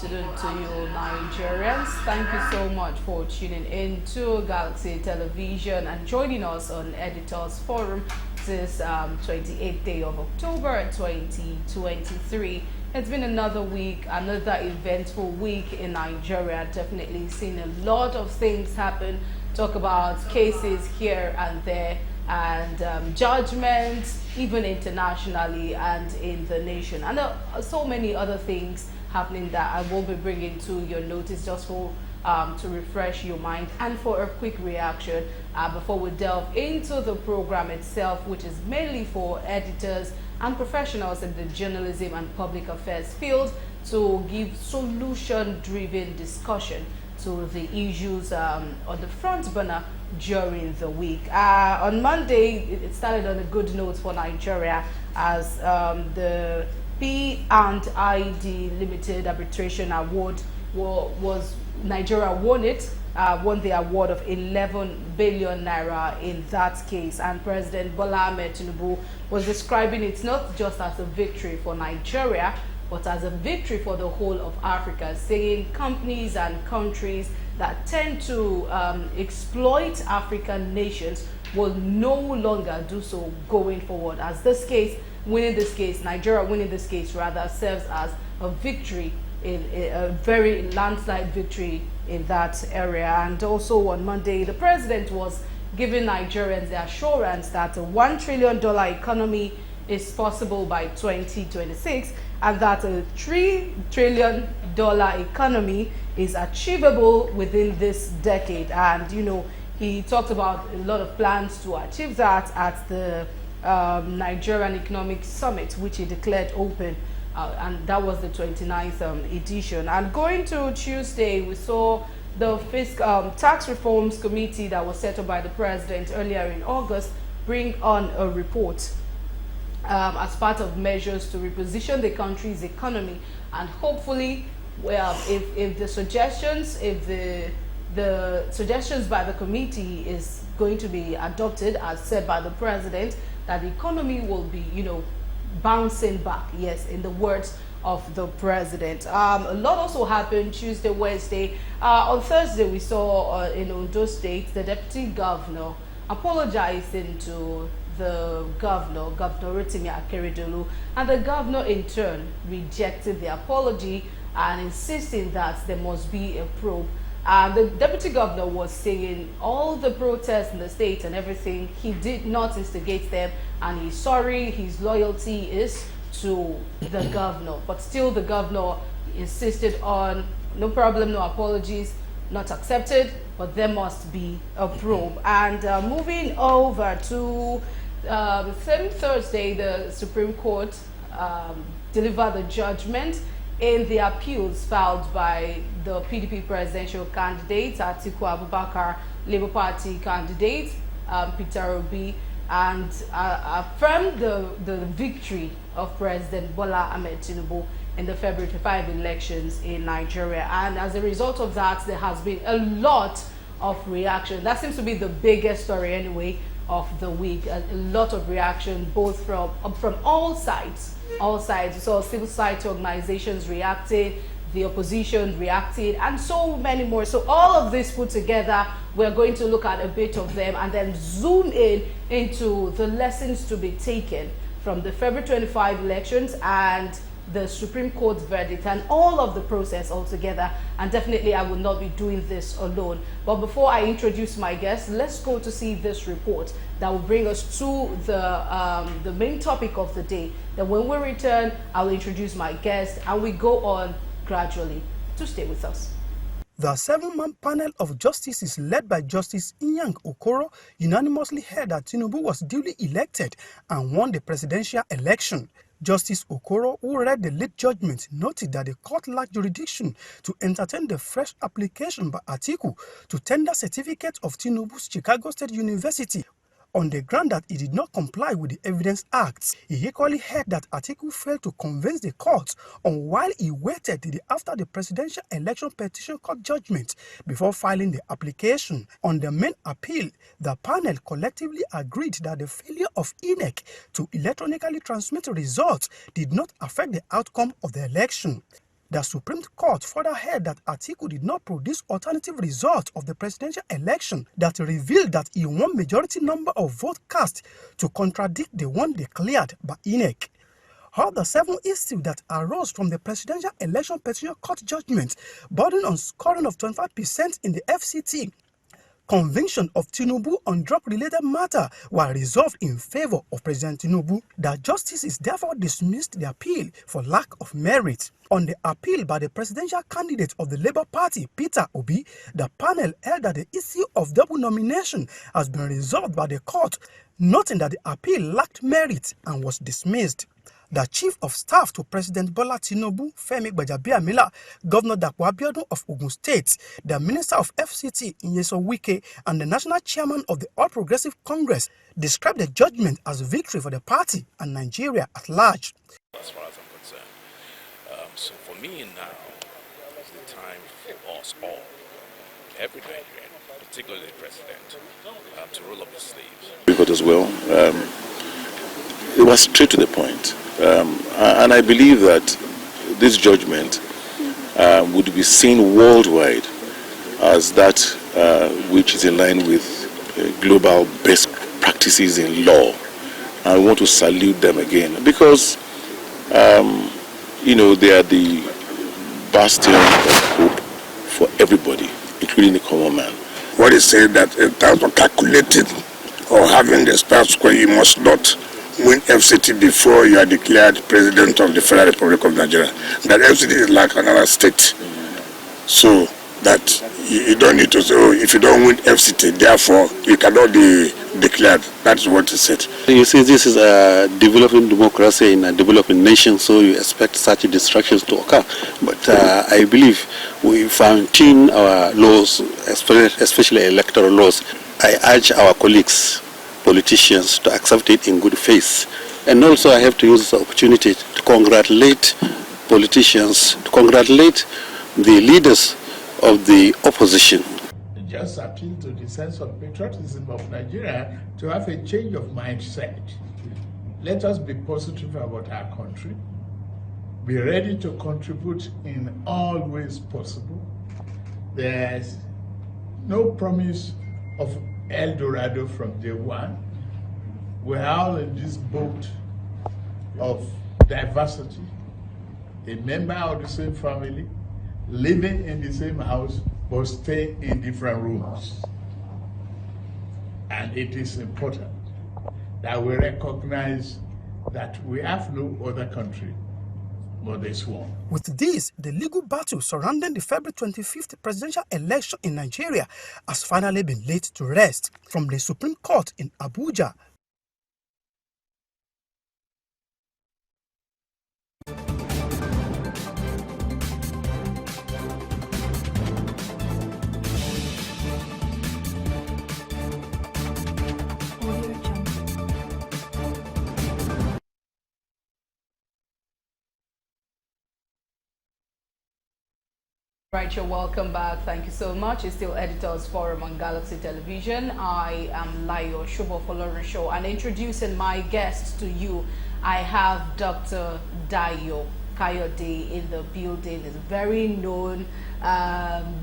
afternoon to you, Nigerians. Thank you so much for tuning in to Galaxy Television and joining us on Editors Forum this 28th day of October 2023. It's been another week, another eventful week in Nigeria. Definitely seen a lot of things happen. Talk about cases here and there, and judgments even internationally and in the nation, and so many other things happening that I will be bringing to your notice just for to refresh your mind and for a quick reaction before we delve into the program itself, which is mainly for editors and professionals in the journalism and public affairs field to give solution-driven discussion to the issues on the front burner during the week. On Monday, it started on a good note for Nigeria as the P&ID Limited Arbitration Award was Nigeria won the award of 11 billion naira in that case, and President Bola Ahmed Tinubu was describing it not just as a victory for Nigeria but as a victory for the whole of Africa, saying companies and countries that tend to exploit African nations will no longer do so going forward, as Nigeria winning this case rather serves as a victory, in a very landslide victory in that area. And also on Monday, the president was giving Nigerians the assurance that a $1 trillion economy is possible by 2026, and that a $3 trillion economy is achievable within this decade. And you know, he talked about a lot of plans to achieve that at the Nigerian Economic Summit, which he declared open, and that was the 29th edition. And going to Tuesday, we saw the Tax Reforms Committee that was set up by the president earlier in August bring on a report as part of measures to reposition the country's economy, and hopefully, well, if the suggestions by the committee is going to be adopted as said by the president, that the economy will be, you know, bouncing back, yes, in the words of the president. A lot also happened Tuesday, Wednesday. On Thursday, we saw in Ondo State the deputy governor apologizing to the governor Rotimi Akeredolu, and the governor in turn rejected the apology and insisting that there must be a probe. The deputy governor was saying all the protests in the state and everything, he did not instigate them, and he's sorry, his loyalty is to the governor. But still the governor insisted on no problem, no apologies, not accepted, but there must be a probe. And moving over to the same Thursday, the Supreme Court delivered the judgment in the appeals filed by the PDP presidential candidate Atiku Abubakar, Labour Party candidate Peter Obi, and affirmed the victory of President Bola Ahmed Tinubu in the February 25 elections in Nigeria. And as a result of that, there has been a lot of reaction. That seems to be the biggest story anyway of the week. A lot of reaction, both from all sides. So civil society organizations reacted, the opposition reacted, and so many more. So all of this put together, we're going to look at a bit of them and then zoom into the lessons to be taken from the February 25 elections and the Supreme Court verdict and all of the process altogether. And definitely I will not be doing this alone. But before I introduce my guest, let's go to see this report that will bring us to the main topic of the day. Then when we return, I'll introduce my guest and we go on gradually. To stay with us. The 7-man panel of justices led by Justice Inyang Okoro unanimously held that Tinubu was duly elected and won the presidential election. Justice Okoro, who read the late judgment, noted that the court lacked jurisdiction to entertain the fresh application by Atiku to tender certificate of Tinubu's Chicago State University on the ground that he did not comply with the Evidence Act. He equally heard that Atiku failed to convince the court on while he waited till after the presidential election petition court judgment before filing the application. On the main appeal, the panel collectively agreed that the failure of INEC to electronically transmit results did not affect the outcome of the election. The Supreme Court further held that Atiku did not produce alternative results of the presidential election that revealed that he won majority number of votes cast to contradict the one declared by INEC. All the 7 issues that arose from the presidential election petition court judgment burden on scoring of 25% in the FCT conviction of Tinubu on drug-related matter were resolved in favor of President Tinubu. The justices therefore dismissed the appeal for lack of merit. On the appeal by the presidential candidate of the Labour Party, Peter Obi, the panel held that the issue of double nomination has been resolved by the court, noting that the appeal lacked merit and was dismissed. The Chief of Staff to President Bola Tinubu, Femi Gbajabiamila, Governor Dapo Abiodun of Ogun State, the Minister of FCT, Nyesom Wike, and the National Chairman of the All Progressive Congress described the judgment as a victory for the party and Nigeria at large. As far as I'm concerned. So for me now is the time for us all, every Nigerian, particularly the President, to roll up his sleeves. Because as well, it was straight to the point. And I believe that this judgment would be seen worldwide as that which is in line with global best practices in law. I want to salute them again because, they are the bastion of hope for everybody, including the common man. What is said that in terms of calculating or having the status square, you must not win FCT before you are declared president of the Federal Republic of Nigeria. That FCT is like another state. So that you don't need to say, oh, if you don't win FCT, therefore you cannot be declared. That's what he said. You see, this is a developing democracy in a developing nation, so you expect such distractions to occur. But I believe we fine-tune our laws, especially electoral laws. I urge our colleagues, politicians, to accept it in good faith. And also I have to use this opportunity to congratulate politicians, to congratulate the leaders of the opposition. Just appeal to the sense of patriotism of Nigeria to have a change of mindset. Let us be positive about our country, be ready to contribute in all ways possible. There's no promise of El Dorado from day one. We're all in this boat of diversity, a member of the same family, living in the same house, but stay in different rooms. And it is important that we recognize that we have no other country but this one. With this, the legal battle surrounding the February 25th presidential election in Nigeria has finally been laid to rest. From the Supreme Court in Abuja, Right, you're welcome back. Thank you so much. It's still Editors Forum on Galaxy Television. I am Layo Shubofolorin Show, and introducing my guests to you, I have Dr. Dayo Kayode in the building. Is a very known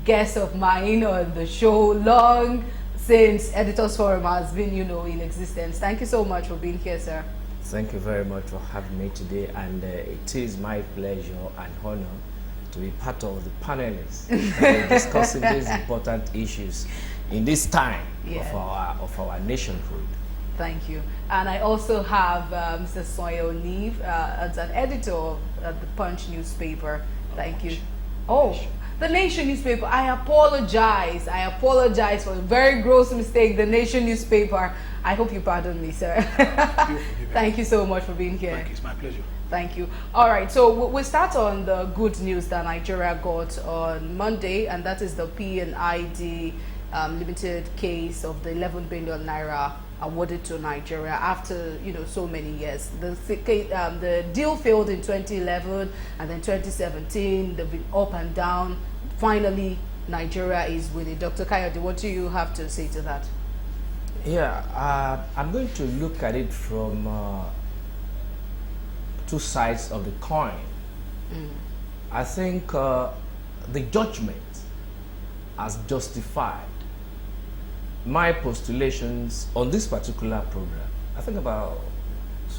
guest of mine on the show, long since Editors Forum has been, in existence. Thank you so much for being here, sir. Thank you very much for having me today, and it is my pleasure and honor to be part of the panelists discussing these important issues in this time of our nationhood. Thank you. And I also have Mr. Soya Olive as an editor of the Punch newspaper. Thank you. Oh, the Nation newspaper. I apologize. I apologize for a very gross mistake. The Nation newspaper. I hope you pardon me, sir. Thank you so much for being here. Thank you. It's my pleasure. Thank you. All right, so we'll start on the good news that Nigeria got on Monday, and that is the P&ID limited case of the 11 billion naira awarded to Nigeria after so many years. The deal failed in 2011 and then 2017. They've been up and down. Finally, Nigeria is winning. Dr. Kayode, what do you have to say to that? Yeah, I'm going to look at it from two sides of the coin. I think the judgment has justified my postulations on this particular program. I think about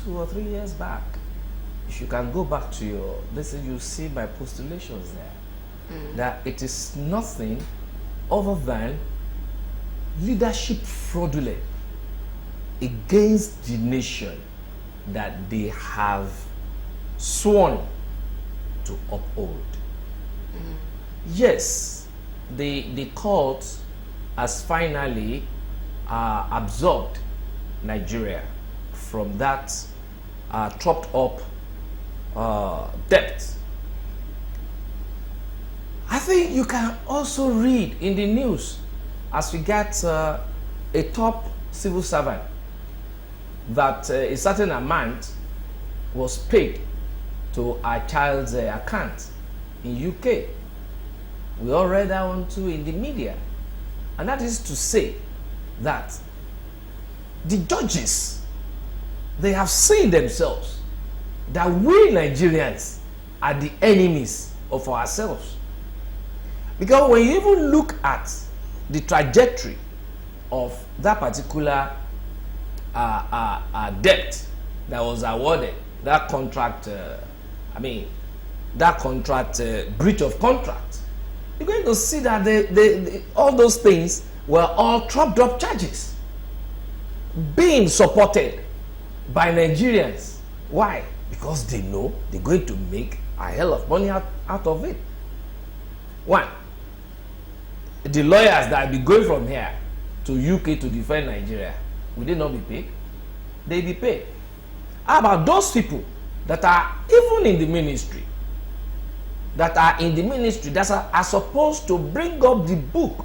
2 or 3 years back. If you can go back to your, you see my postulations there. That it is nothing other than leadership fraudulent against the nation that they have sworn to uphold. Yes, the court has finally absorbed Nigeria from that chopped up debt. I think you can also read in the news as we get a top civil servant that a certain amount was paid to our child's account in UK. We all read that one too in the media. And that is to say that the judges, they have seen themselves that we Nigerians are the enemies of ourselves. Because when you even look at the trajectory of that particular debt that was awarded, that contract, breach of contract, you're going to see that all those things were all chopped up charges being supported by Nigerians. Why? Because they know they're going to make a hell of money out of it. One, the lawyers that will be going from here to UK to defend Nigeria, will they not be paid? They be paid. How about those people that are even in the ministry, that are supposed to bring up the book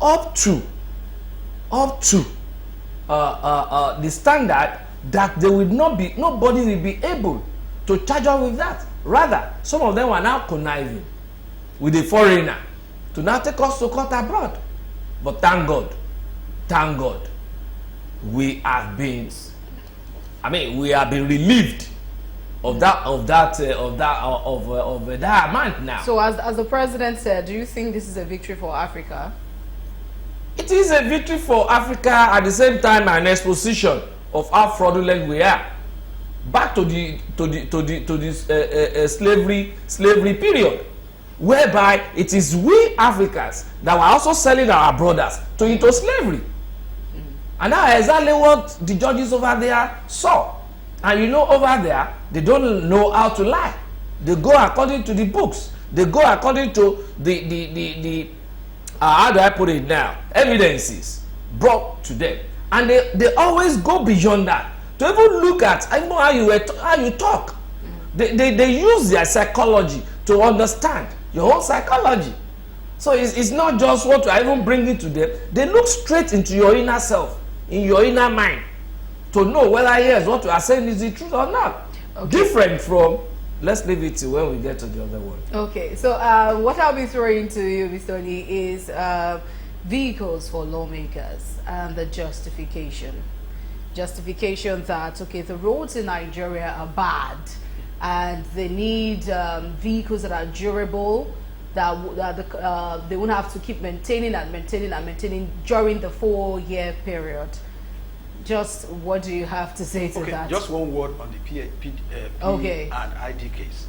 up to the standard that they will not be, nobody will be able to charge up with that. Rather, some of them are now conniving with a foreigner to now take us to court abroad. But thank God, we have been relieved of that amount now. So as the president said, do you think this is a victory for Africa? It is a victory for Africa, at the same time an exposition of how fraudulent we are. Back to the slavery period, whereby it is we Africans that were also selling our brothers into slavery. And that's exactly what the judges over there saw. And you know, over there, they don't know how to lie. They go according to the books. They go according to the how do I put it now, evidences brought to them. And they always go beyond that to even look at, I know how you talk. They use their psychology to understand your own psychology. So it's not just what I even bring it to them. They look straight into your inner self, in your inner mind, to know whether yes, what you are saying is the truth or not. Okay. Different from, let's leave it to when we get to the other one. Okay, so what I'll be throwing to you, Mr. Oni, is vehicles for lawmakers and the justification that, okay, the roads in Nigeria are bad and they need vehicles that are durable, that they won't have to keep maintaining during the 4-year period. Just what do you have to say to that? Just one word on the P and ID case.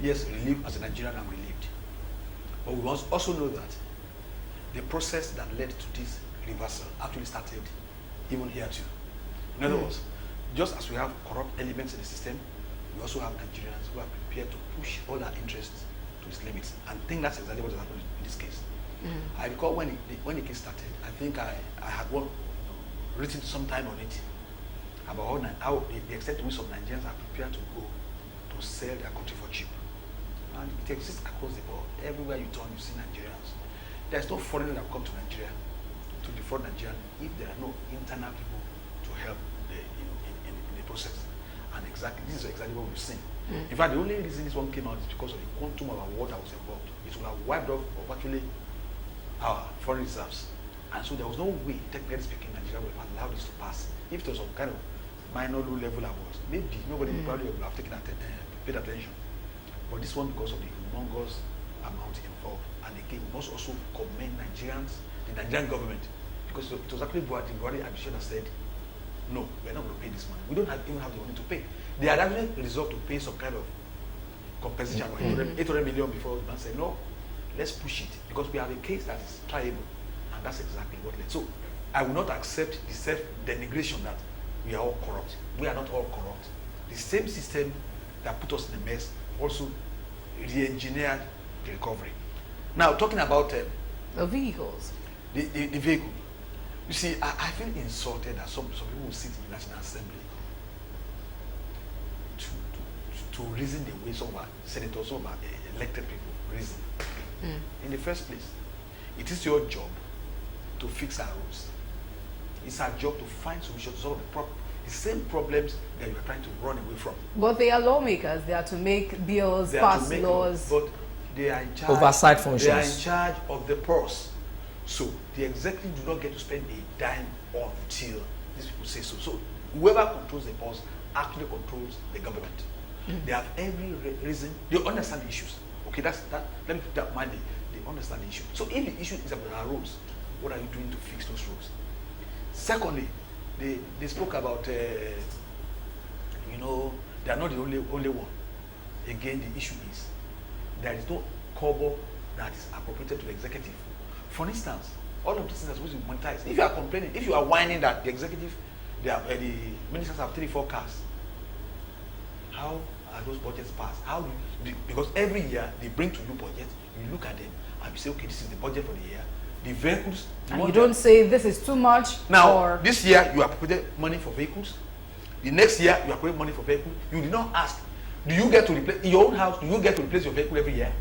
Yes, relief as a Nigerian, I'm relieved. But we must also know that the process that led to this reversal actually started even here too. In other words, just as we have corrupt elements in the system, we also have Nigerians who are prepared to push all our interests to its limits. And I think that's exactly what has happened in this case. I recall when the case started, I think I had written some time on it about how the extent to which some Nigerians are prepared to go to sell their country for cheap. And it exists across the board. Everywhere you turn, you see Nigerians. There's no foreigner that will come to Nigeria to defraud Nigeria if there are no internal people to help in the process. And this is exactly what we've seen. In fact, the only reason this one came out is because of the quantum of award that was involved. It would have wiped off actually our foreign reserves. And so there was no way, technically speaking, Nigeria would have allowed this to pass. If there was some kind of minor low-level awards, maybe nobody probably would have paid attention. But this one, because of the humongous amount involved, and again, we must also commend Nigerians, the Nigerian government, because it was actually Buhari administration that said, no, we're not going to pay this money. We don't even have the money to pay. They had actually resolved to pay some kind of compensation, 800 million before the man said, no, let's push it, because we have a case that is triable, and that's exactly what led. So I will not accept the self-denigration that we are all corrupt. We are not all corrupt. The same system that put us in a mess also re-engineered the recovery. Now, talking about the vehicles. The vehicle. You see, I feel insulted that some people will sit in the National Assembly to reason the way some of our senators, some of our elected people reason. In the first place, it is your job to fix our roads. It's our job to find solutions to solve the same problems that you are trying to run away from. But they are lawmakers. They are to make bills, pass laws. But they are in charge. Oversight functions. They are in charge of the purse. So the executive do not get to spend a dime until these people say so. So whoever controls the purse actually controls the government. They have every reason. They understand the issues. Okay, let me put that mind. They understand the issue. So if the issue is about our roads, what are you doing to fix those roads? Secondly, they spoke about they are not the only one. Again, the issue is there is no kobo that is appropriated to the executive. For instance, all of these things are supposed to be monetized. If you are complaining, if you are whining that the executive, the ministers have 3-4 cars, how are those budgets passed? Because every year they bring to you budgets, you look at them and you say, okay, this is the budget for the year. The vehicles. And you don't say this is too much. Now, this year you appropriated money for vehicles. The next year you appropriate money for vehicles. You did not ask, do you get to replace in your own house? Do you get to replace your vehicle every year?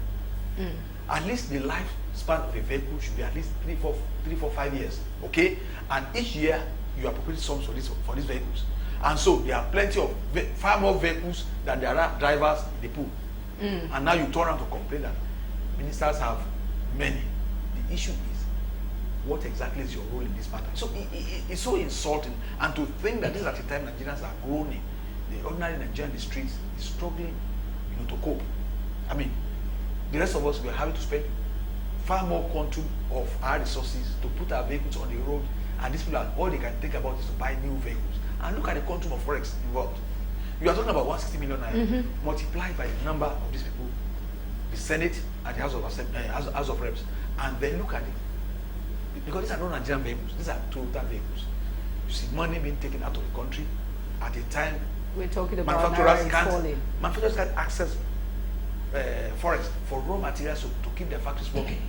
At least the lifespan of a vehicle should be at least 3, 4, 5 years. Okay, and each year you appropriate sums for these vehicles. And so there are plenty of far more vehicles than there are drivers in the pool. And now you turn around to complain that ministers have many. The issue is, what exactly is your role in this matter? So it's so insulting, and to think that this is at a time Nigerians are groaning, the ordinary Nigerian in the streets is struggling, to cope. I mean, the rest of us, we are having to spend far more quantum of our resources to put our vehicles on the road, and these people are, all they can think about is to buy new vehicles. And look at the quantum of forex involved. You are talking about 160 million naira multiplied by the number of these people, the Senate and the House of Reps, and then look at it. Because these are not Nigerian vehicles, these are Toyota vehicles. You see money being taken out of the country at a time we're talking about manufacturers can't access forex for raw materials to keep their factories working.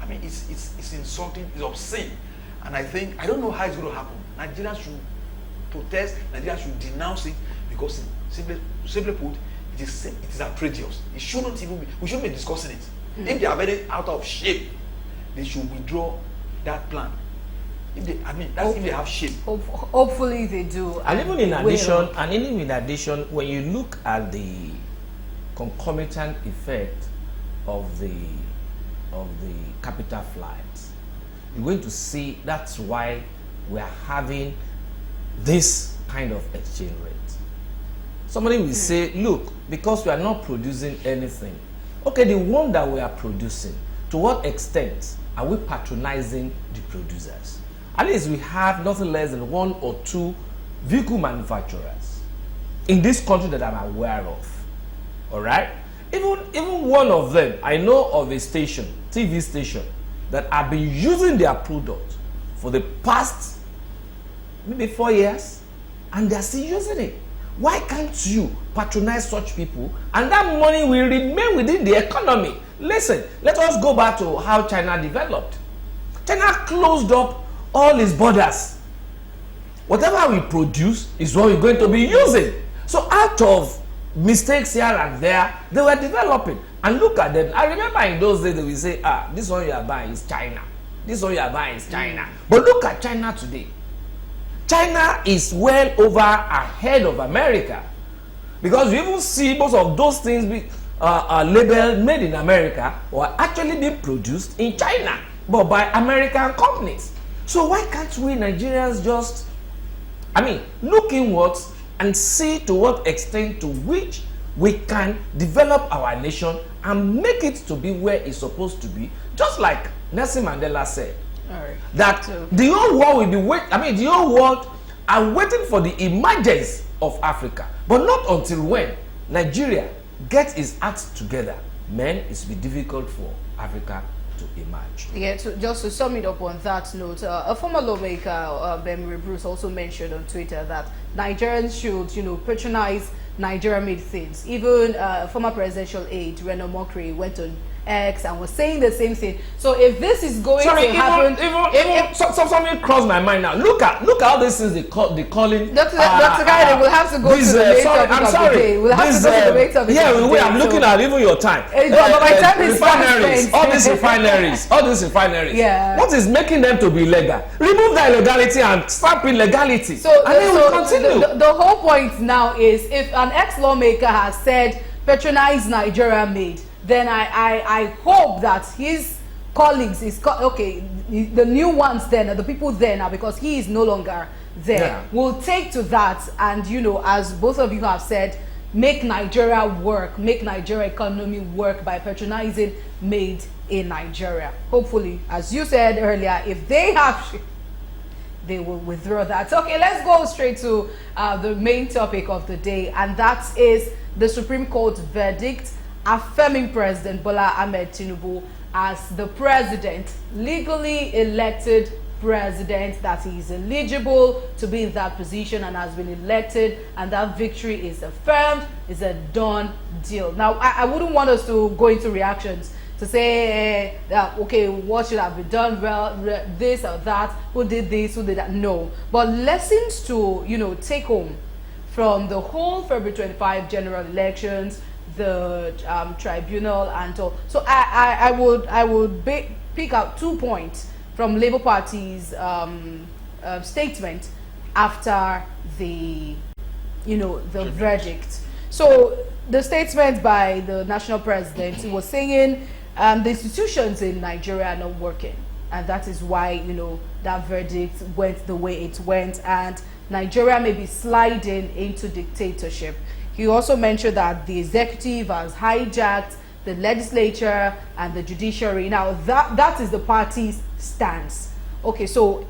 I mean, it's insulting, it's obscene, and I don't know how it's going to happen. Nigerians should protest, Nigerians should denounce it, because simply put, it is outrageous. It shouldn't even be. We shouldn't be discussing it. If they are very out of shape, they should withdraw that plan. If they have shape. Hopefully they do. And even in addition, when you look at the concomitant effect of the capital flights, you're going to see that's why we are having this kind of exchange rate. Somebody will say, look, because we are not producing anything. Okay, the one that we are producing, to what extent are we patronizing the producers? At least we have nothing less than 1 or 2 vehicle manufacturers in this country that I'm aware of. All right? Even one of them, I know of a station, TV station, that have been using their product for the past maybe 4 years, and they're still using it. Why can't you patronize such people, and that money will remain within the economy? Listen, let us go back to how China developed. China closed up all its borders. Whatever we produce is what we're going to be using. So out of mistakes here and there, they were developing. And look at them. I remember in those days they will say, this one you are buying is China. This one you are buying is China. But look at China today. China is well over ahead of America, because you even see most of those things labeled made in America or actually being produced in China, but by American companies. So why can't we Nigerians just, look inwards and see to what extent to which we can develop our nation and make it to be where it's supposed to be, just like Nelson Mandela said. All right. That the whole world will be the whole world are waiting for the emergence of Africa, but not until when Nigeria gets its act together, man, it's be difficult for Africa to emerge. Yeah, just to sum it up on that note, a former lawmaker, Bemry Bruce, also mentioned on Twitter that Nigerians should, patronize Nigeria-made things. Even former presidential aide Reno Mokri went on X and was saying the same thing. So if this is going to happen, something crossed my mind now. Look at all these things they calling. Dr. Kayode, we'll have to go to the main topic of the day. We'll have to go to the main topic. Yeah, I'm looking at even your time. But my time is refineries, all these refineries. Yeah. What is making them to be illegal? Remove the illegality and stamp illegality. And then we'll continue. The whole point now is if an ex-lawmaker has said patronize Nigeria made, then I hope that his colleagues, the new ones then, the people there now, because he is no longer there, will take to that and, as both of you have said, make Nigeria work, make Nigeria economy work by patronizing made in Nigeria. Hopefully, as you said earlier, if they have, they will withdraw that. Okay, let's go straight to the main topic of the day, and that is the Supreme Court verdict affirming President Bola Ahmed Tinubu as the president, legally elected president, that he is eligible to be in that position and has been elected, and that victory is affirmed, is a done deal. Now, I wouldn't want us to go into reactions to say, okay, what should have been done well, this or that, who did this, who did that. No, but lessons to, take home from the whole February 25 general elections, the tribunal and all. So I would pick out 2 points from Labour Party's statement after the verdict. So the statement by the national president was saying the institutions in Nigeria are not working, and that is why that verdict went the way it went, and Nigeria may be sliding into dictatorship. He also mentioned that the executive has hijacked the legislature and the judiciary. Now, that is the party's stance. Okay, so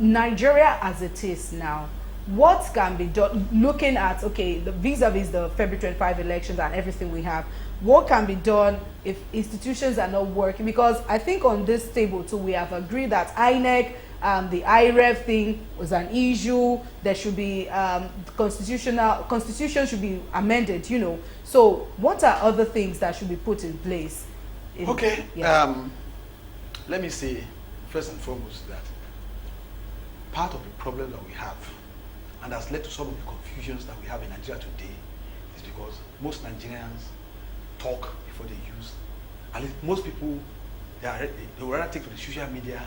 Nigeria as it is now, what can be done, looking at, okay, vis-a-vis the February 25 elections and everything we have, what can be done if institutions are not working? Because I think on this table too, we have agreed that INEC, the IREF thing was an issue. There should be constitution should be amended. So what are other things that should be put in place? Let me say first and foremost that part of the problem that we have, and has led to some of the confusions that we have in Nigeria today, is because most Nigerians talk before they use. At least most people, they will rather take to the social media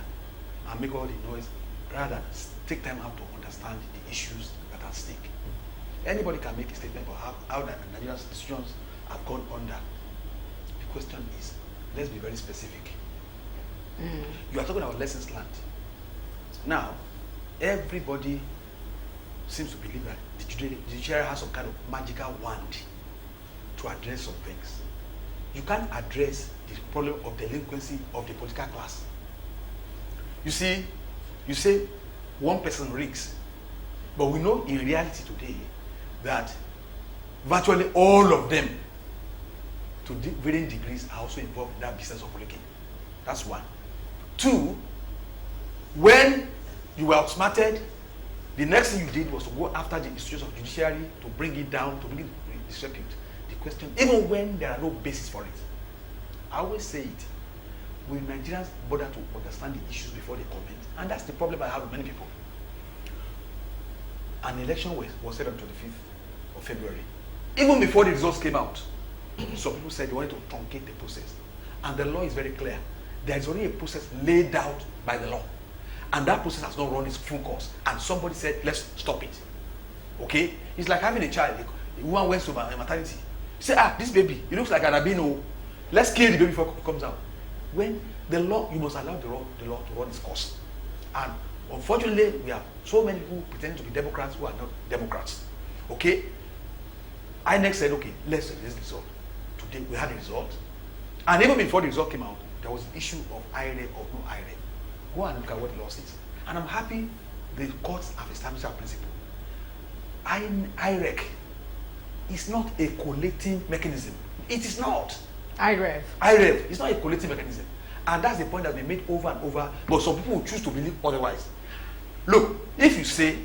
and make all the noise rather than take time out to understand the issues that are at stake. Anybody can make a statement about how the Nigerian institutions have gone under. The question is, let's be very specific. You are talking about lessons learned. Now, everybody seems to believe that the judiciary has some kind of magical wand to address some things. You can't address the problem of delinquency of the political class. You see, you say one person rigs, but we know in reality today that virtually all of them, to varying degrees, are also involved in that business of rigging. That's one. Two, when you were outsmarted, the next thing you did was to go after the institutions of judiciary to bring it down, to bring it disrepute. The question, even when there are no basis for it, I always say it, will Nigerians bother to understand the issues before they comment? And that's the problem I have with many people. An election was held on 25th of February. Even before the results came out, some people said they wanted to truncate the process. And the law is very clear. There is already a process laid out by the law. And that process has not run its full course. And somebody said, let's stop it. Okay? It's like having a child. A woman went to maternity. You say, this baby, it looks like an albino. Let's kill the baby before it comes out. When the law, you must allow the law to run its course. And unfortunately, we have so many people pretending to be Democrats who are not Democrats. Okay? INEC said, okay, let's release the result. Today we had the result. And even before the result came out, there was the issue of IREF or no IREF. Go and look at what the law says. And I'm happy the courts have established that principle. IREC is not a collating mechanism. It is not. IREF is not a collating mechanism. And that's the point that we made over and over, but some people will choose to believe otherwise. Look, if you say,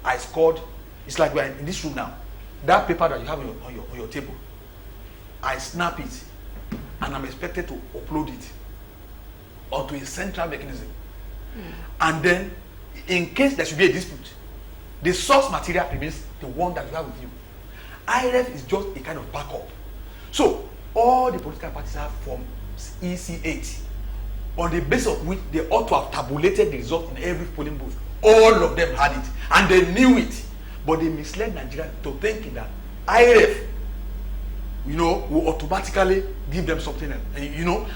I scored, it's like we're in this room now. That paper that you have on your table, I snap it, and I'm expected to upload it onto a central mechanism. And then, in case there should be a dispute, the source material remains the one that you have with you. IREF is just a kind of backup. So, all the political parties have from EC8, on the basis of which they ought to have tabulated the result in every polling booth. All of them had it, and they knew it. But they misled Nigeria to thinking that IREF, will automatically give them something else,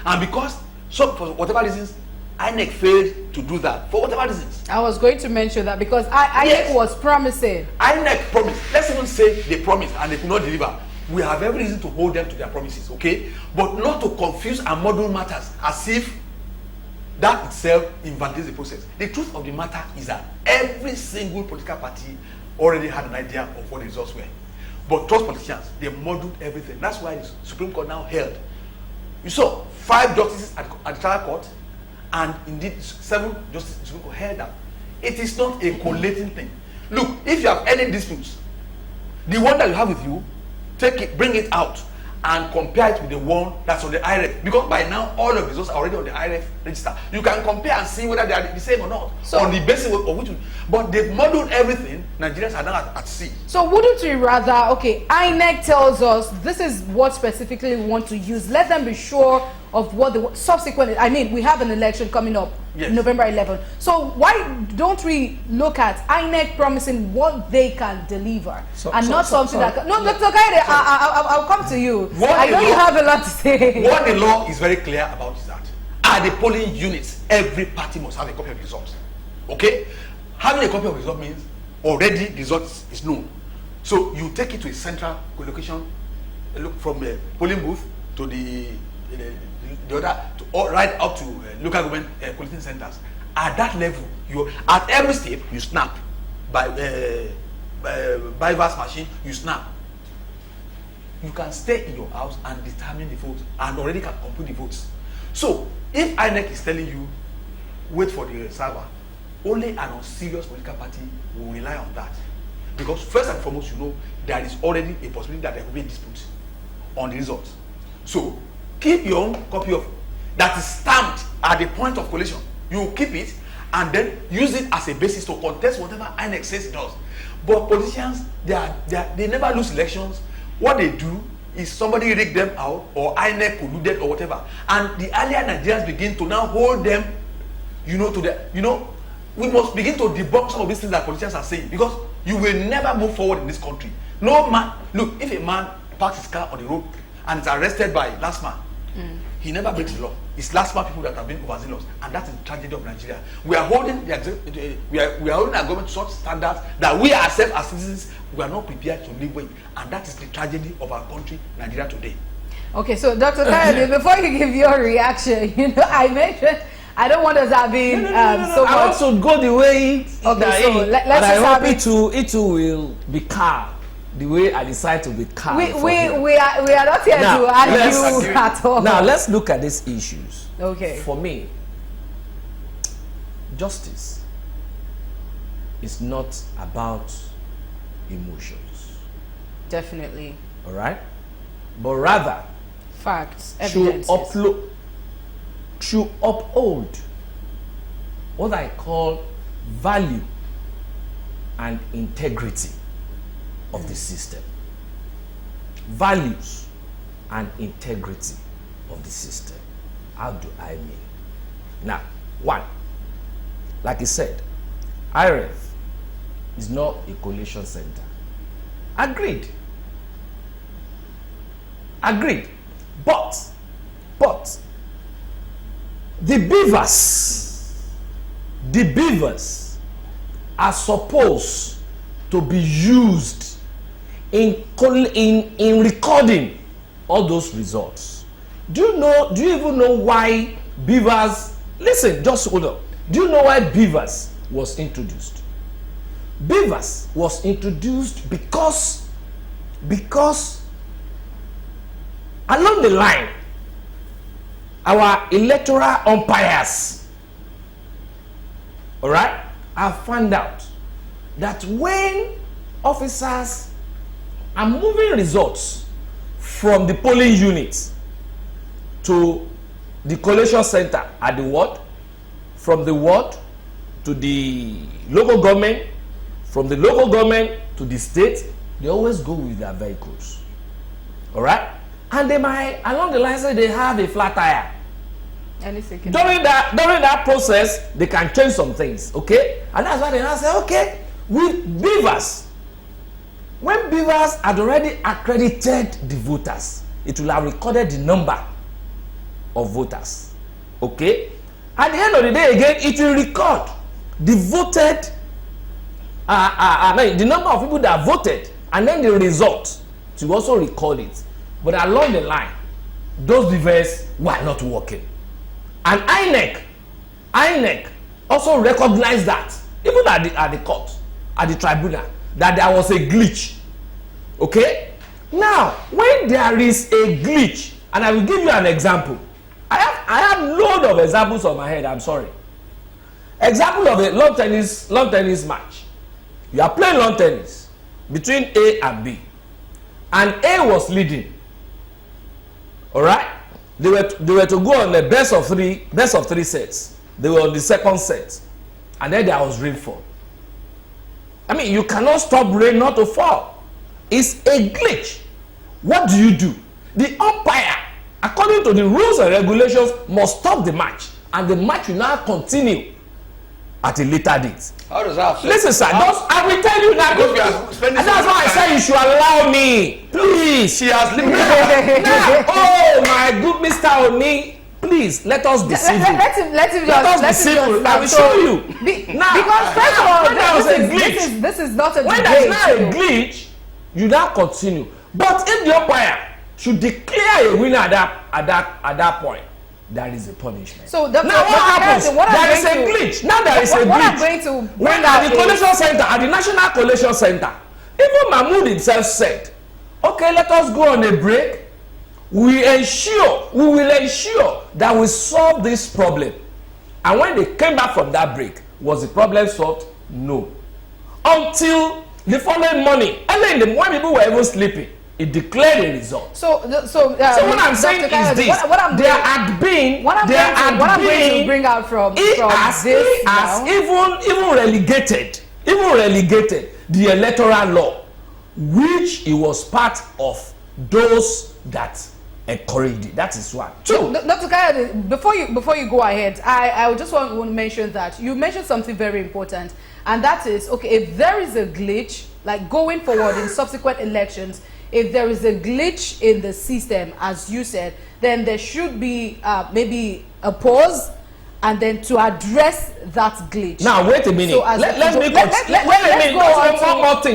and because for whatever reasons, INEC failed to do that, for whatever reasons. I was going to mention that because INEC was promising. INEC promised. Let's even say they promised and they could not deliver. We have every reason to hold them to their promises, okay? But not to confuse and muddle matters as if that itself invalidates the process. The truth of the matter is that every single political party already had an idea of what the results were. But trust politicians, they muddled everything. That's why the Supreme Court now held. You saw 5 justices at the trial court, and indeed 7 justices in the Supreme Court held that. It is not a collating thing. Look, if you have any disputes, the one that you have with you, take it, bring it out, and compare it with the one that's on the IREF. Because by now, all of the results are already on the IREF register. You can compare and see whether they are the same or not. So, on the basis of which, but they've modeled everything. Nigerians are now at sea. So wouldn't we rather, okay, INEC tells us this is what specifically we want to use. Let them be sure of what the subsequent, we have an election coming up, yes, November 11th. So why don't we look at INEC promising what they can deliver not something that... No, Dr. Kaide, I'll come to you. I know you have a lot to say. What the law is very clear about is that at the polling units, every party must have a copy of the results. Okay? Having a copy of the result means already the result is known. So you take it to a central location, look from the polling booth to the other, right up to local government collecting centers. At that level, at every step you snap by bypass machine. You snap. You can stay in your house and determine the votes, and already can compute the votes. So if INEC is telling you wait for the server, only an unserious political party will rely on that, because first and foremost, there is already a possibility that there will be a dispute on the results. So keep your own copy of that is stamped at the point of collation. You keep it and then use it as a basis to contest whatever INEC says it does. But politicians, they never lose elections. What they do is somebody rig them out, or INEC colluded or whatever. And the earlier Nigerians begin to now hold them, we must begin to debunk some of these things that politicians are saying, because you will never move forward in this country. No man, look, if a man parks his car on the road and is arrested by last man, he never breaks the law. It's last man people that have been overzealous, and that is the tragedy of Nigeria. We are holding we are holding our government to such standards that we ourselves as citizens, we are not prepared to live with, and that is the tragedy of our country, Nigeria today. Okay, so Dr. Kayode, before you give your reaction, I mentioned I don't want us having so much. I want to go the way so let's I hope it will be calm. The way I decide to be calm. We are not here to argue at all. Now let's look at these issues. Okay. For me, justice is not about emotions. Definitely. All right, but rather facts, evidence. To uphold what I call value and integrity of the system. Values and integrity of the system. How do I mean? Now, one, like I said, IREF is not a collation center. Agreed. But the beavers are supposed to be used in recording all those results. Do you even know why Beavers, listen, just hold on. Do you know why Beavers was introduced? Beavers was introduced because along the line, our electoral umpires, all right, have found out that when officers are moving results from the polling units to the collation center at the ward, from the ward to the local government, from the local government to the state, they always go with their vehicles. All right? And they might, along the line, say they have a flat tire. During that process, they can change some things, okay? And that's why they now say, okay, with Beavers, when Beavers had already accredited the voters, it will have recorded the number of voters, okay? At the end of the day, again, it will record the voted, the number of people that voted, and then the result to also record it. But along the line, those Beavers were not working. And INEC also recognized that, even at the court, at the tribunal, that there was a glitch. Okay? Now, when there is a glitch, and I will give you an example. I have load of examples on my head, I'm sorry. Example of a lawn tennis match. You are playing lawn tennis between A and B. And A was leading. Alright? They were to go on the best of three sets. They were on the second set. And then there was rainfall. I mean, you cannot stop rain not to fall. It's a glitch. What do? The umpire, according to the rules and regulations, must stop the match. And the match will now continue at a later date. How does that affect? Listen, sir, I will tell you now. And that's why I say you should allow me. Please. She has limited. Now, oh my good Mr. Oni, please let us be civil. Let him be civil. I will show you. Because first of all, this is not a glitch. When there is not a glitch, you now continue. But if the umpire should declare a winner at that point, there is a punishment. So now what happens? There is a glitch. Now there is a glitch. What I'm going to when at the collation center, at the National Collation Center, even Mahmoud himself said, okay, let us go on a break. We will ensure that we solve this problem. And when they came back from that break, was the problem solved? No. Until the following morning, early in the morning, people were even sleeping. It declared a result. So what I'm saying is this: there had been what I'm going to bring out from this has even relegated the electoral law, which it was part of those that encouraged it. That is one. Two. Dr. Kayode, before you go ahead, I just want to mention that you mentioned something very important, and that is, okay, if there is a glitch, like going forward in subsequent elections, if there is a glitch in the system, as you said, then there should be maybe a pause, and then to address that glitch. Now wait a minute. So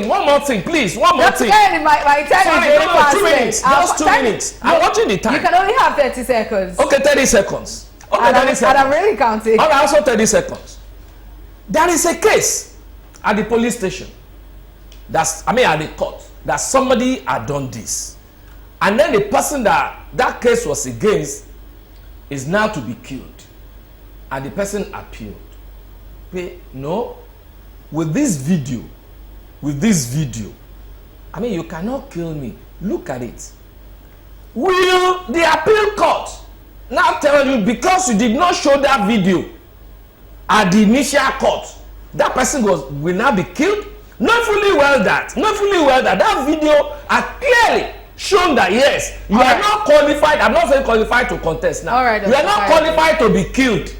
one more thing, please. One more thing. My time is very fast. 2 minutes. Just 2 minutes. I'm watching the time. You can only have 30 seconds. Okay, 30 seconds. Okay, and 30 seconds. And I'm really counting. Okay, also 30 seconds. There is a case at the police station. At the court, that somebody had done this, and then the person that case was against is now to be killed, and the person appealed. No, with this video, I mean, you cannot kill me. Look at it. Will the appeal court now tell you, because you did not show that video at the initial court, that person will now be killed? Not fully well that that video has clearly shown that yes, you are not qualified. I'm not saying qualified to contest now. All right, you are not qualified to be killed.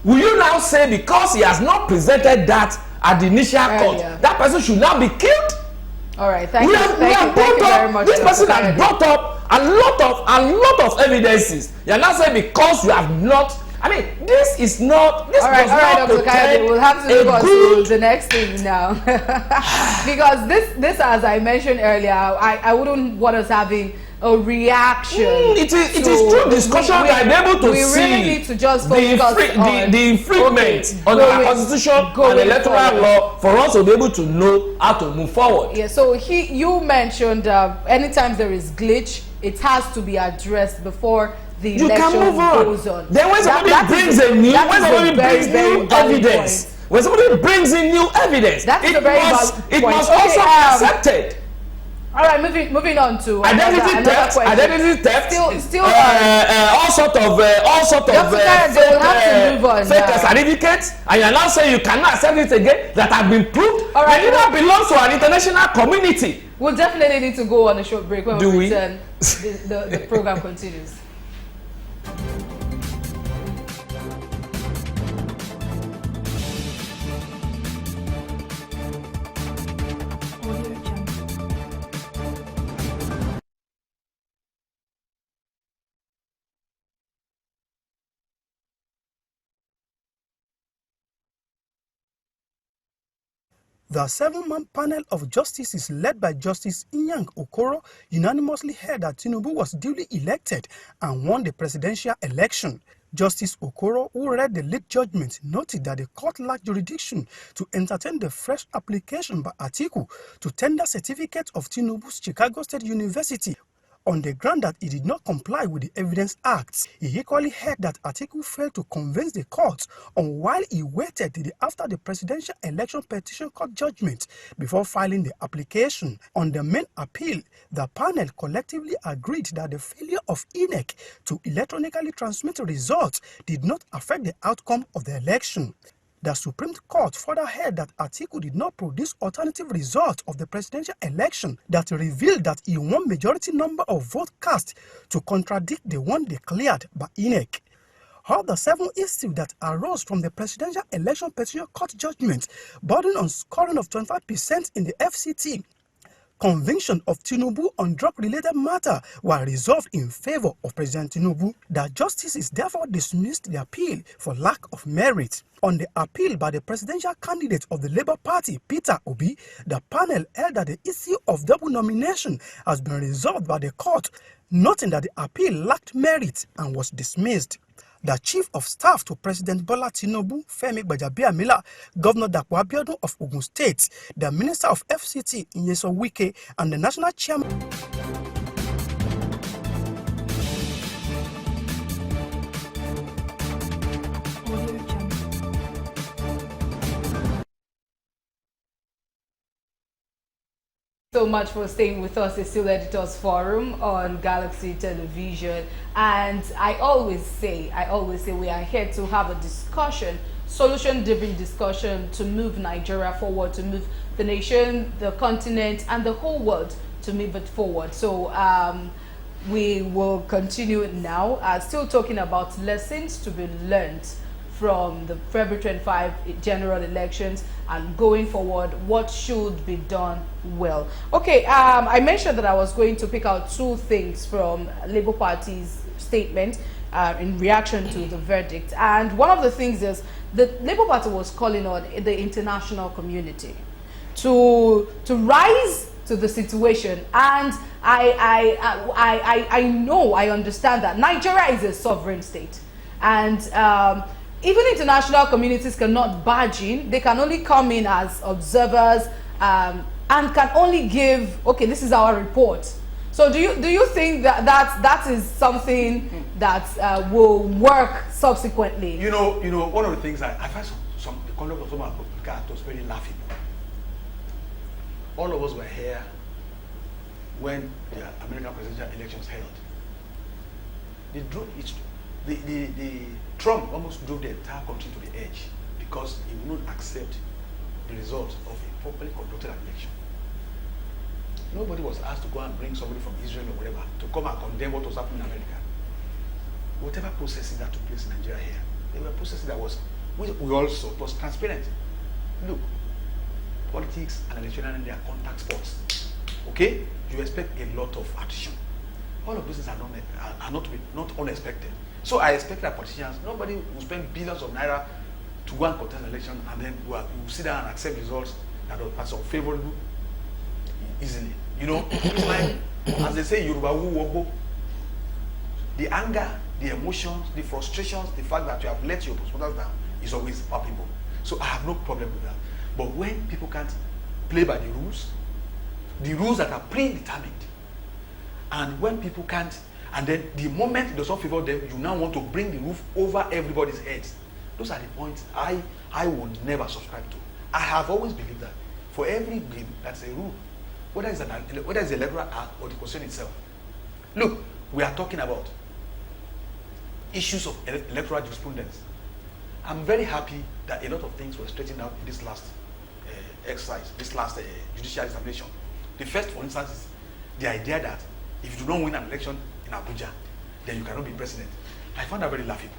Will you now say because he has not presented that at the initial court, that person should now be killed? All right, thank you very much. This person has brought up a lot of evidences. You are not saying because you have not I mean, this is not. This all right, Dr. Kayode, we'll have to move on to the next thing now, because this, as I mentioned earlier, I wouldn't want us having a reaction. It is through discussion we are able to see. We really need to just focus on the infringement on our constitution and electoral law for us to be able to know how to move forward. Yeah. So you mentioned anytime there is glitch, it has to be addressed before the election goes on. Then when somebody brings a new, evidence, when somebody brings in new evidence, it must also be accepted. All right, moving on to identity theft. Still, all sort of fake certificates, and you're now saying you cannot accept it again that have been proved. All right, that belongs to an international community. We'll definitely need to go on a short break. When we return, the program continues. The 7-man panel of justices led by Justice Inyang Okoro unanimously held that Tinubu was duly elected and won the presidential election. Justice Okoro, who read the lead judgment, noted that the court lacked jurisdiction to entertain the fresh application by Atiku to tender certificate of Tinubu's Chicago State University on the ground that he did not comply with the Evidence Act. He equally heard that Atiku failed to convince the court on why he waited till after the presidential election petition court judgment before filing the application. On the main appeal, the panel collectively agreed that the failure of INEC to electronically transmit results did not affect the outcome of the election. The Supreme Court further held that Atiku did not produce alternative results of the presidential election that revealed that he won majority number of votes cast to contradict the one declared by INEC. All the 7 issues that arose from the presidential election petition court judgment, burden on scoring of 25% in the FCT, conviction of Tinubu on drug-related matter were resolved in favor of President Tinubu. The justices therefore dismissed the appeal for lack of merit. On the appeal by the presidential candidate of the Labour Party, Peter Obi, the panel held that the issue of double nomination has been resolved by the court, noting that the appeal lacked merit and was dismissed. The Chief of Staff to President Bola Tinubu, Femi Gbajabiamila, Governor Dapo Abiodun of Ogun State, the Minister of FCT, Nyesom Wike, and the National Chairman. So much for staying with us. It's still Editors Forum on Galaxy Television, and I always say we are here to have a discussion, solution-driven discussion, to move Nigeria forward, to move the nation, the continent, and the whole world to move it forward. So we will continue now, still talking about lessons to be learned from the February 25 general elections, and going forward, what should be done well. Okay, I mentioned that I was going to pick out 2 things from Labour Party's statement in reaction to the verdict. And one of the things is the Labour Party was calling on the international community to rise to the situation. And I understand that Nigeria is a sovereign state, and even international communities cannot barge in. They can only come in as observers and can only give, okay, this is our report. So do you think that is something that will work subsequently? You know, one of the things I find the conduct of some of the was very laughable. All of us were here when the American presidential elections held. Trump almost drove the entire country to the edge because he would not accept the result of a properly conducted election. Nobody was asked to go and bring somebody from Israel or whatever to come and condemn what was happening in America. Whatever processing that took place in Nigeria here, they were processing that was, we also, it was transparent. Look, politics and electioneering, they are contact sports. Okay? You expect a lot of action. All of these things are not unexpected. So I expect that politicians, nobody will spend billions of naira to go and contest an election and then we will sit down and accept results that are unfavorable easily. You know, it's like, as they say, Yoruba Wogo, the anger, the emotions, the frustrations, the fact that you have let your supporters down is always palpable. So I have no problem with that. But when people can't play by the rules that are predetermined, and when people can't, and then the moment it does not favor them, you now want to bring the roof over everybody's heads. Those are the points I would never subscribe to. I have always believed that for every game, that's a rule. Whether it's the electoral act or the constitution itself. Look, we are talking about issues of electoral jurisprudence. I'm very happy that a lot of things were straightened out in this last exercise, this last judicial examination. The first, for instance, is the idea that if you do not win an election in Abuja, then you cannot be president. I found that very laughable.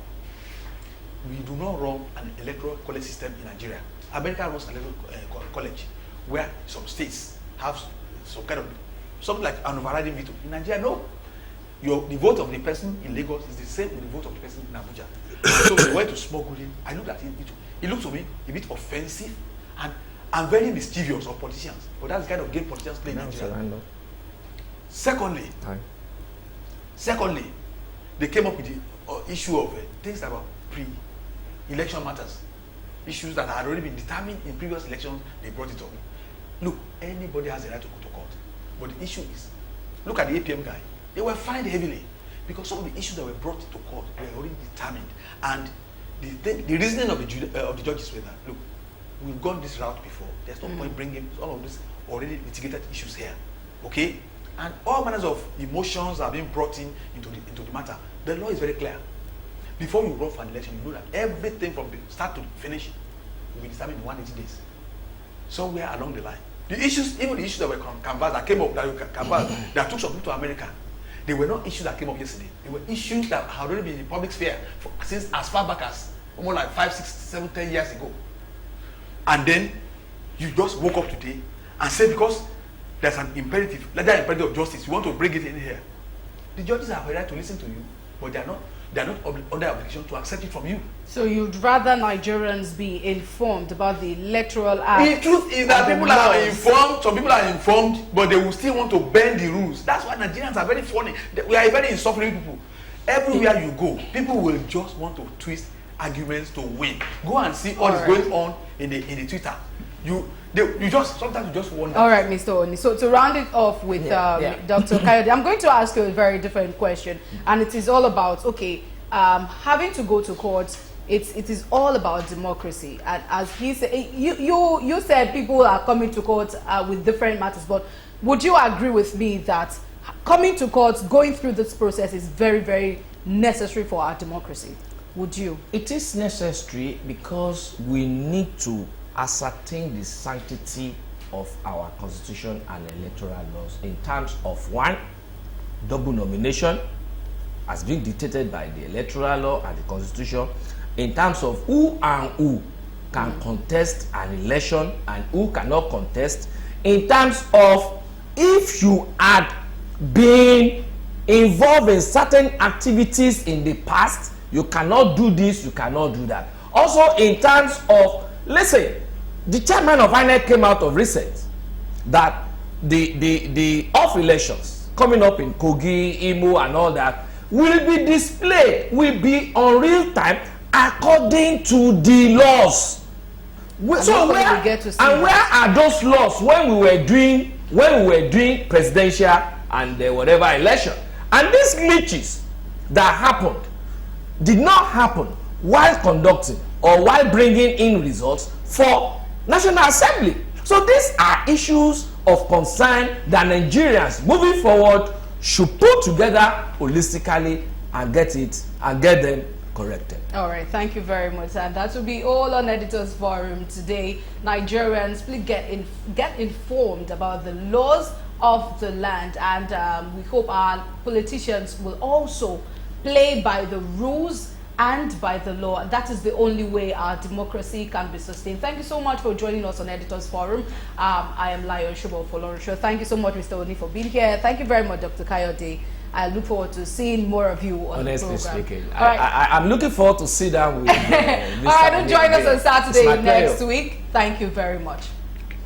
We do not run an electoral college system in Nigeria. America runs an electoral college where some states have some kind of, something like an overriding veto. In Nigeria, no. The vote of the person in Lagos is the same with the vote of the person in Abuja. So we went to smuggle in. I looked at it. It looked to me a bit offensive and very mischievous of politicians. But that's the kind of game politicians play in Nigeria. Secondly, they came up with the issue of things about pre-election matters. Issues that had already been determined in previous elections, they brought it up. Look, anybody has a right to go to court. But the issue is, look at the APM guy. They were fined heavily because some of the issues that were brought to court were already determined. And the reasoning of the judges were that, look, we've gone this route before. There's no point bringing all of these already litigated issues here. Okay? And all manners of emotions are being brought into the matter. The law is very clear. Before you run for an election, you know that everything from the start to finish will be determined in 180 days. Somewhere along the line. The issues, even the issues that were canvassed, that came up, that took some people to America, they were not issues that came up yesterday. They were issues that had already been in the public sphere since as far back as almost like 5, 6, 7, 10 years ago. And then you just woke up today and said because there's an imperative, like that imperative of justice, you want to bring it in here. The judges have a right to listen to you, but they are not under obligation to accept it from you. So you'd rather Nigerians be informed about the electoral act? The truth is that people are informed, some people are informed, but they will still want to bend the rules. That's why Nigerians are very funny. We are very insufferable people. Everywhere you go, people will just want to twist arguments to win. Go and see what is going on in the Twitter. Sometimes you just wonder. All right, Mr. Oni. So to round it off with Dr. Kayode, I'm going to ask you a very different question, and it is all about having to go to court. It is all about democracy, and as he said, you said people are coming to court with different matters. But would you agree with me that coming to court, going through this process, is very, very necessary for our democracy? Would you? It is necessary because we need to ascertain the sanctity of our constitution and electoral laws in terms of one, double nomination as being dictated by the electoral law and the constitution, in terms of who and who can contest an election and who cannot contest, in terms of if you had been involved in certain activities in the past, you cannot do this, you cannot do that. Also in terms of, listen, the chairman of INEC came out of recent that the off elections coming up in Kogi, Imo and all that will be displayed, will be on real time according to the laws. So where are those laws when we were doing presidential and whatever election? And these glitches that happened did not happen while conducting or while bringing in results for National Assembly. So these are issues of concern that Nigerians moving forward should put together holistically and get them corrected. All right, thank you very much, and that will be all on Editors Forum today. Nigerians, please get informed about the laws of the land, and we hope our politicians will also play by the rules and by the law. And that is the only way our democracy can be sustained. Thank you so much for joining us on Editors Forum. I am Lion Shubo Folorunsho. Thank you so much, Mr. Oni, for being here. Thank you very much, Dr. Kayode. I look forward to seeing more of you on the program. Honestly speaking, right. I'm looking forward to sit down with Mr. All right, don't join us on Saturday next week. Thank you very much.